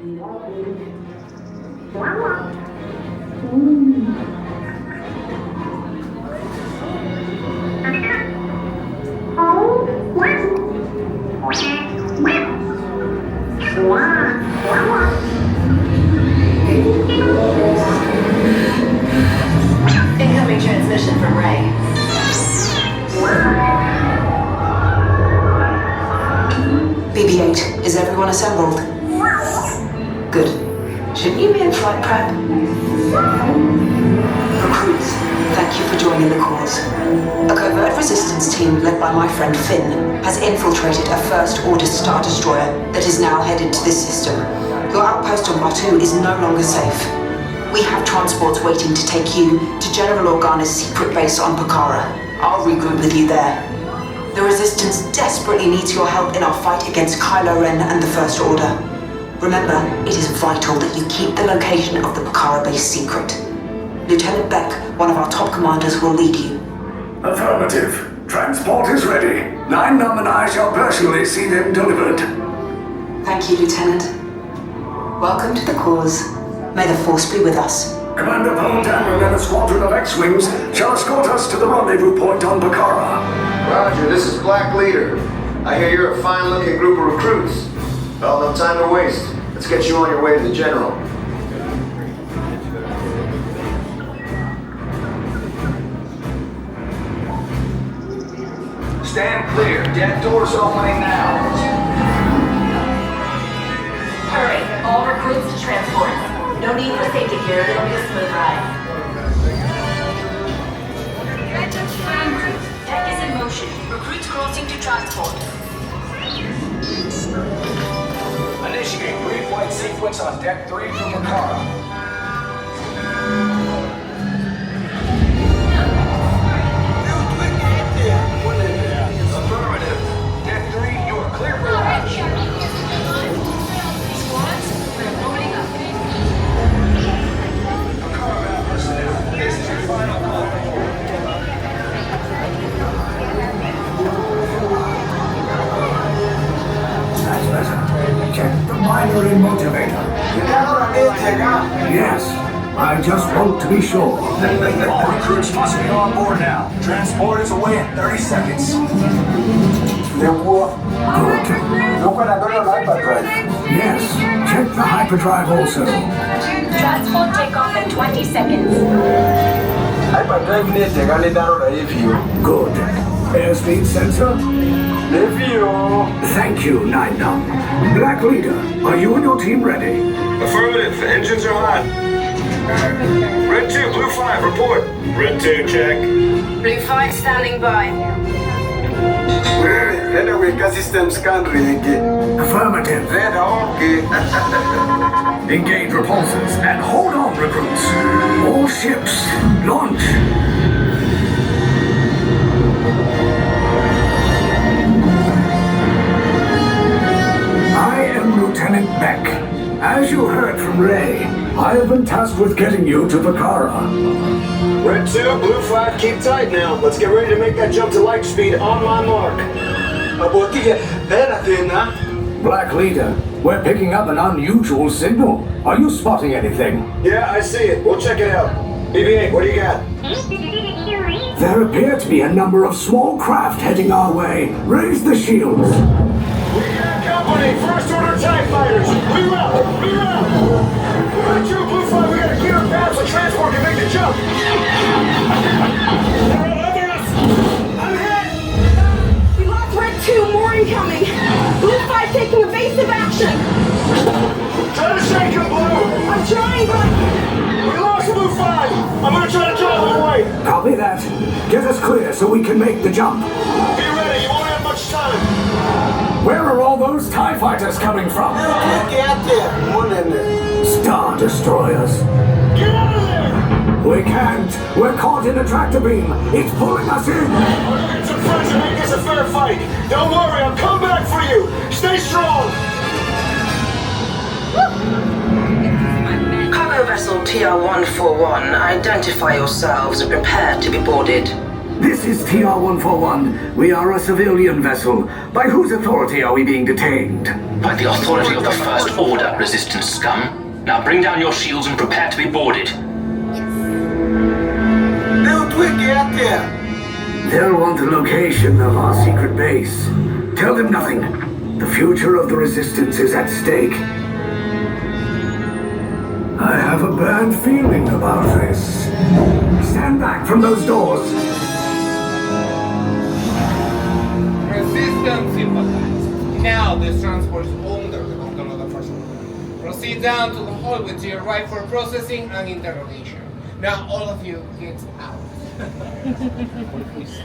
Incoming transmission from Ray. BB-8, is everyone assembled? Good. Shouldn't you be in flight prep? Recruits, thank you for joining the cause. A covert resistance team led by my friend Finn has infiltrated a First-Order Star Destroyer that is now headed to this system. Your outpost on Batuu is no longer safe. We have transports waiting to take you to General Organa's secret base on Pokhara. I'll regroup with you there. The Resistance desperately needs your help in our fight against Kylo Ren and the First Order. Remember, it is vital that you keep the location of the Pokhara base secret. Lieutenant Beck, one of our top commanders, will lead you. Affirmative. Transport is ready. 9-Num and I shall personally see them delivered. Thank you, Lieutenant. Welcome to the cause. May the Force be with us. Commander Paul Dameron and a squadron of X-Wings shall escort us to the rendezvous point on Pokhara. Roger, this is Black Leader. I hear you're a fine-looking group of recruits. Well, no time to waste. Let's get you on your way to the General. Stand clear. Deck doors opening now. Hurry, all recruits to transport. No need for safety gear, it'll be a smooth ride. Deck is in motion. Recruits crossing to transport. Initiate pre-flight sequence on Deck 3 from Pokhara. Affirmative. Deck 3, you are clear for launch. Squads, we're loading up. Pokhara personnel, this is your final call. That's better. Check the binary motivator. Yes. I just want to be sure. All recruits must be on board now. Transport is away in 30 seconds. Good. Yes. Check the hyperdrive also. Transport takeoff in 20 seconds. Good. Airspeed sensor? Thank you, 9-Num. Black Leader, are you and your team ready? Affirmative. Engines are hot. Red 2, Blue 5, report. Red 2, check. Blue 5 standing by. Systems scan ready. Affirmative. Engage repulsors and hold on, recruits. All ships, launch. I am Lieutenant Beck. As you heard from Ray, I have been tasked with getting you to Pokhara. Red 2, Blue 5, keep tight now. Let's get ready to make that jump to light speed on my mark. Black Leader, we're picking up an unusual signal. Are you spotting anything? Yeah, I see it. We'll check it out. BB-8, what do you got? There appear to be a number of small craft heading our way. Raise the shields. We got company. First Order TIE fighters. Reroute. Red 2, Blue 5, we gotta gear up fast so transport can make the jump. I'm hit. We lost Red 2, more incoming. Blue 5 taking evasive action. Try to shake him, Blue. I'm trying, but We lost Blue 5. I'm gonna try to drive him away. Copy that. Get us clear so we can make the jump. Be ready. You won't have much time. Where are all those TIE fighters coming from? Star Destroyers. Get out of there. We can't. We're caught in a tractor beam. It's pulling us in. I'll get some friends and make this a fair fight. Don't worry, I'll come back for you. Stay strong. Cargo vessel TR-141, identify yourselves and prepare to be boarded. This is TR-141. We are a civilian vessel. By whose authority are we being detained? By the authority of the First Order, Resistance scum. Now bring down your shields and prepare to be boarded. Little twig, get out there! They'll want the location of our secret base. Tell them nothing. The future of the Resistance is at stake. I have a bad feeling about this. Stand back from those doors. Resistance sympathized. Now this transport is under the control of the First Order. Proceed down to the hallway to your right for processing and interrogation. Now all of you get out. What if we stay?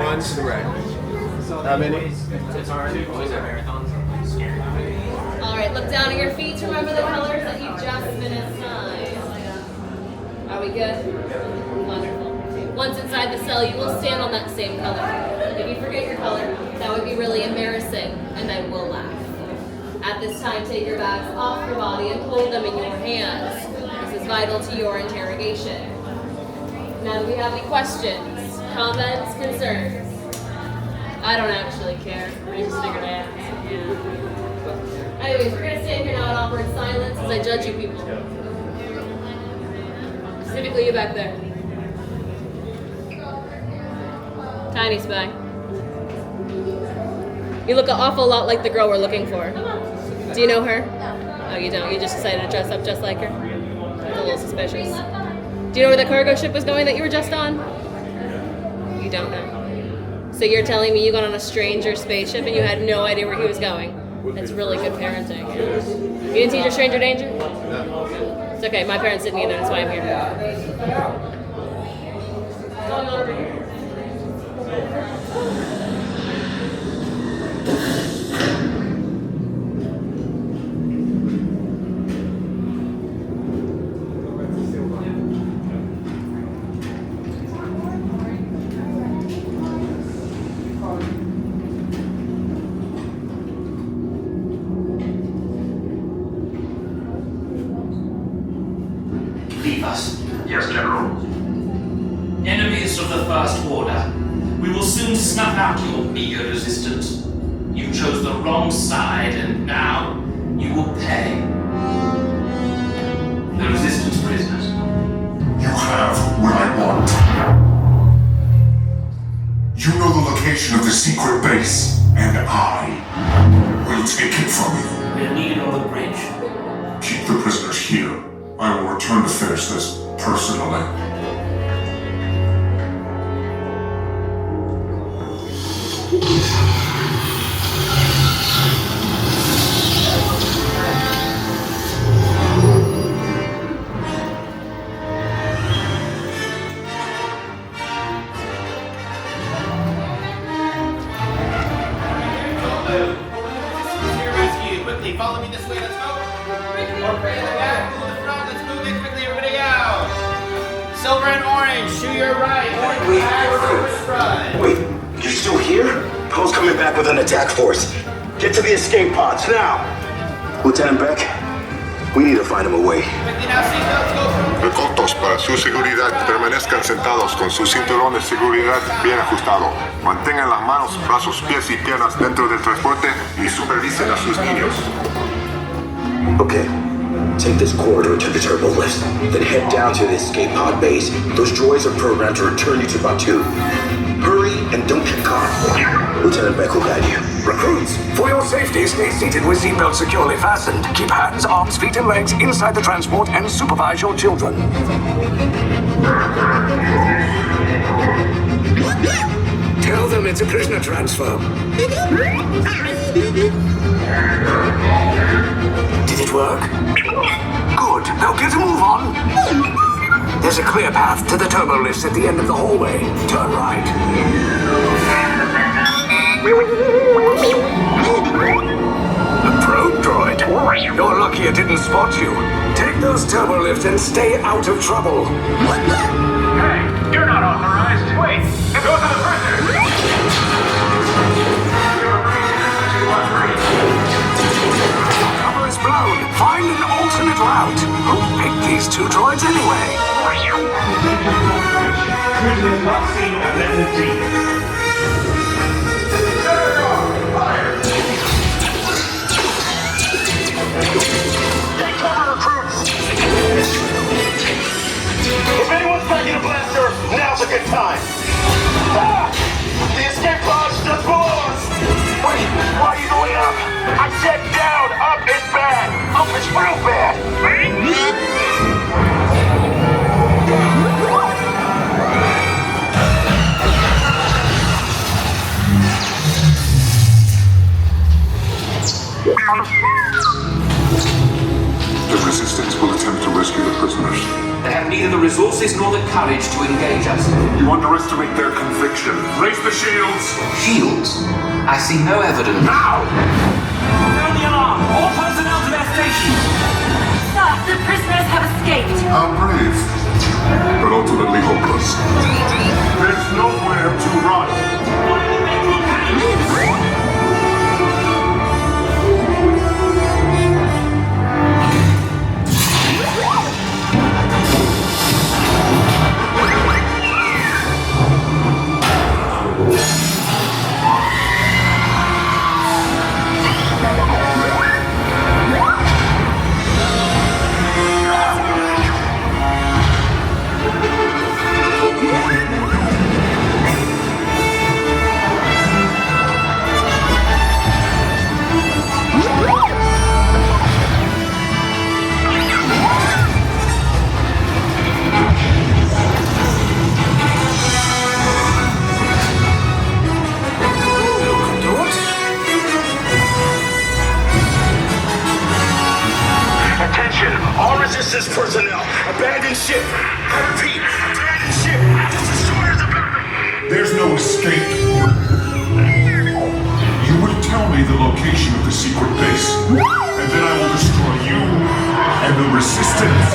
One to the right. How many? Alright, look down at your feet. Remember the colors that you've just been assigned. Are we good? Wonderful. Once inside the cell, you will stand on that same color. If you forget your color, that would be really embarrassing, and I will laugh. At this time, take your bags off your body and hold them in your hands. This is vital to your interrogation. Now, do we have any questions, comments, concerns? I don't actually care. I just figured I'd ask. Yeah. Anyways, we're gonna stand here now in awkward silence as I judge you people. Specifically you back there. Tiny spy. You look an awful lot like the girl we're looking for. Do you know her? Oh, you don't? You just decided to dress up just like her? That's a little suspicious. Do you know where the cargo ship was going that you were just on? You don't know. So you're telling me you got on a stranger spaceship and you had no idea where he was going? That's really good parenting. You didn't teach your stranger danger? No. It's okay, my parents didn't either, that's why I'm here. What's going on over here? Leave us. Yes, General. Enemies of the First Order. We will soon snuff out your meager resistance. You chose the wrong side, and now you will pay. The Resistance prisoners. You have what I want. You know the location of the secret base, and I will take it from you. We're needed on the bridge. Keep the prisoners here. I will return to finish this personally. Quickly, follow me this way, let's go. More prey in the back, move in the front, let's move it quickly, everybody out. Silver and orange, to your right. Orange back, silver front. Wait, you're still here? Poe's coming back with an attack force. Get to the escape pods, now! Lieutenant Beck, we need to find him a way. Quickly now, seatbelts, go from... Recotos, para su seguridad, permanezcan sentados con su cinturón de seguridad bien ajustado. Mantengan las manos, brazos, pies y piernas dentro del transporte y supervisen a sus niños. Okay, take this corridor to the turbo lift, then head down to the escape pod base. Those droids are programmed to return you to Batuu. Hurry and don't get caught. Lieutenant Beck will guide you. Recruits, for your safety, stay seated with seatbelts securely fastened. Keep hands, arms, feet, and legs inside the transport and supervise your children. Tell them it's a prisoner transfer. Did it work? Good. Now get a move on. There's a clear path to the turbo lifts at the end of the hallway. Turn right. A probe droid. You're lucky it didn't spot you. Take those turbo lifts and stay out of trouble. Hey, you're not authorized. Wait, go to the prisoner. Cover is blown. Find an alternate route. Who picked these two droids anyway? Prisoner not seen at level D. Take cover, recruits! If anyone's packing a blaster, now's a good time. Ah! The escape pod's just below us! Wait, why are you going up? I said down! Up is bad! Up is real bad! The Resistance will attempt to rescue the prisoners. They have neither the resources nor the courage to engage us. You underestimate their conviction. Raise the shields! Shields? I see no evidence. Now! Sound the alarm! All personnel to their stations! Sir, the prisoners have escaped. How brave, but ultimately hopeless. There's nowhere to run. Resistance personnel, abandon ship. I repeat, abandon ship. This destroyer's about to... There's no escape. You will tell me the location of the secret base, and then I will destroy you and the Resistance.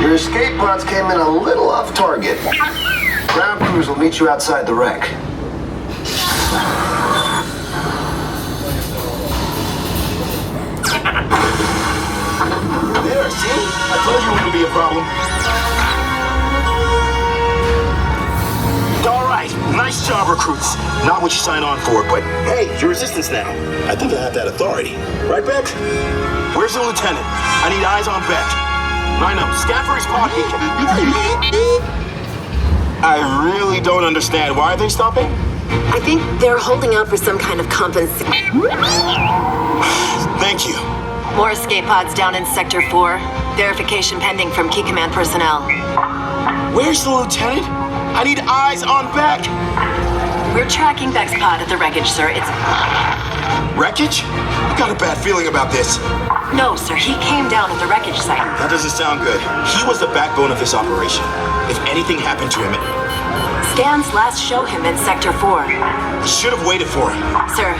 Your escape pods came in a little off target. Ground crews will meet you outside the wreck. There, see? I told you it wouldn't be a problem. All right, nice job, recruits. Not what you signed on for, but hey, you're Resistance now. I think I have that authority. Right, Beck? Where's the lieutenant? I need eyes on Beck. I know, scan for his pod beacon. I really don't understand. Why are they stopping? I think they're holding out for some kind of compensation. Thank you. More escape pods down in Sector 4. Verification pending from Key Command personnel. Where's the lieutenant? I need eyes on Beck. We're tracking Beck's pod at the wreckage, sir. It's... Wreckage? I got a bad feeling about this. No, sir. He came down at the wreckage site. That doesn't sound good. He was the backbone of this operation. If anything happened to him, Scans last show him in Sector 4. Should have waited for him. Sir,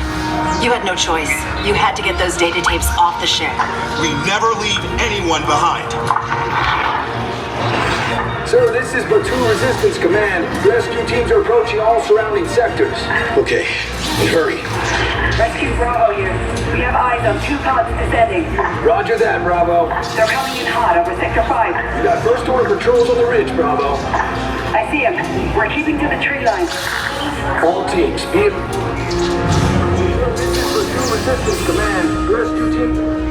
you had no choice. You had to get those data tapes off the ship. We never leave anyone behind. So this This is Batuu Resistance Command. Rescue teams are approaching all surrounding sectors. Okay, and hurry. Rescue Bravo here. We have eyes on 2 pods descending. Roger that, Bravo. They're coming in hot over Sector 5. We got first order patrols on the ridge, Bravo. I see him. We're keeping to the tree line. All teams, be it. This is Batuu Resistance Command. Rescue team.